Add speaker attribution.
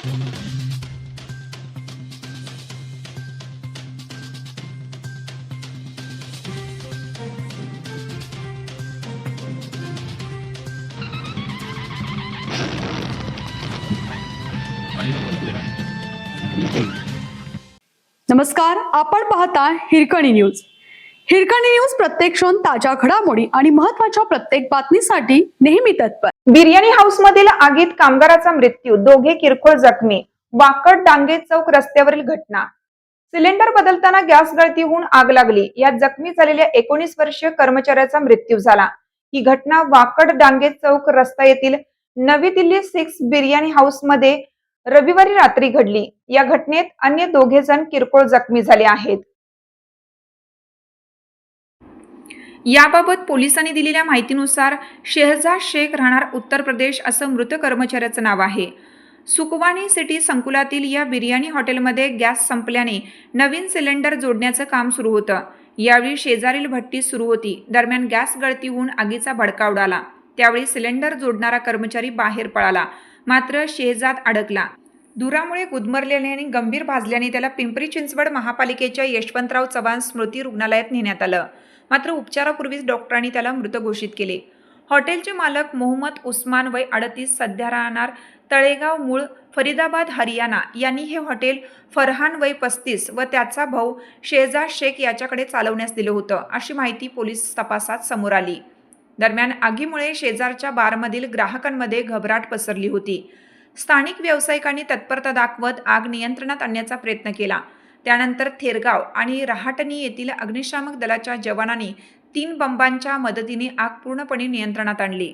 Speaker 1: नमस्कार, आपण पाहता हिरकणी न्यूज. हिरकणी न्यूज प्रत्येक क्षण ताज्या घडामोडी आणि महत्त्वाच्या प्रत्येक बातमीसाठी नेहमी तत्पर.
Speaker 2: बिर्याणी हाऊस मधील आगीत कामगाराचा मृत्यू, दोघे किरकोळ जखमी. वाकड डांगे चौक रस्त्यावरील घटना. सिलेंडर बदलताना गॅस गळती होऊन आग लागली. यात जखमी झालेल्या 19 वर्षीय कर्मचाऱ्याचा मृत्यू झाला. ही घटना वाकड डांगे चौक रस्ता येथील नवी दिल्ली 6 बिर्याणी हाऊस मध्ये रविवारी रात्री घडली. या घटनेत अन्य दोघे जण किरकोळ जखमी झाले आहेत. याबाबत पोलिसांनी दिलेल्या माहितीनुसार शेहजाद शेख, राहणार उत्तर प्रदेश, असं मृत कर्मचाऱ्याचं नाव आहे. सुकवानी सिटी संकुलातील या बिर्याणी हॉटेलमध्ये गॅस संपल्याने नवीन सिलेंडर जोडण्याचं काम सुरू होतं. यावेळी शेजारील भट्टी सुरू होती. दरम्यान गॅस गळती होऊन आगीचा भडका उडाला. त्यावेळी सिलेंडर जोडणारा कर्मचारी बाहेर पळाला, मात्र शेहजाद अडकला. धुरामुळे गुदमरल्याने आणि गंभीर भाजल्याने त्याला पिंपरी चिंचवड महापालिकेच्या यशवंतराव चव्हाण स्मृती रुग्णालयात नेण्यात आलं. मात्र उपचारापूर्वीच डॉक्टरांनी त्याला मृत घोषित केले. हॉटेलचे मालक मोहम्मद उस्मान, वय 38, सध्या राहणार तळेगाव, मूळ फरीदाबाद, हरियाणा, यांनी हे हॉटेल फरहान, वय 35, व त्याचा भाऊ शेहजाद शेख याच्याकडे चालवण्यास दिलं होतं, अशी माहिती पोलीस तपासात समोर आली. दरम्यान आगीमुळे शेजारच्या बारमधील ग्राहकांमध्ये घबराट पसरली होती. स्थानिक व्यावसायिकांनी तत्परता दाखवत आग नियंत्रणात आणण्याचा प्रयत्न केला. त्यानंतर थेरगाव आणि रहाटणी येथील अग्निशामक दलाच्या जवानांनी 3 बंबांच्या मदतीने आग पूर्णपणे नियंत्रणात आणली.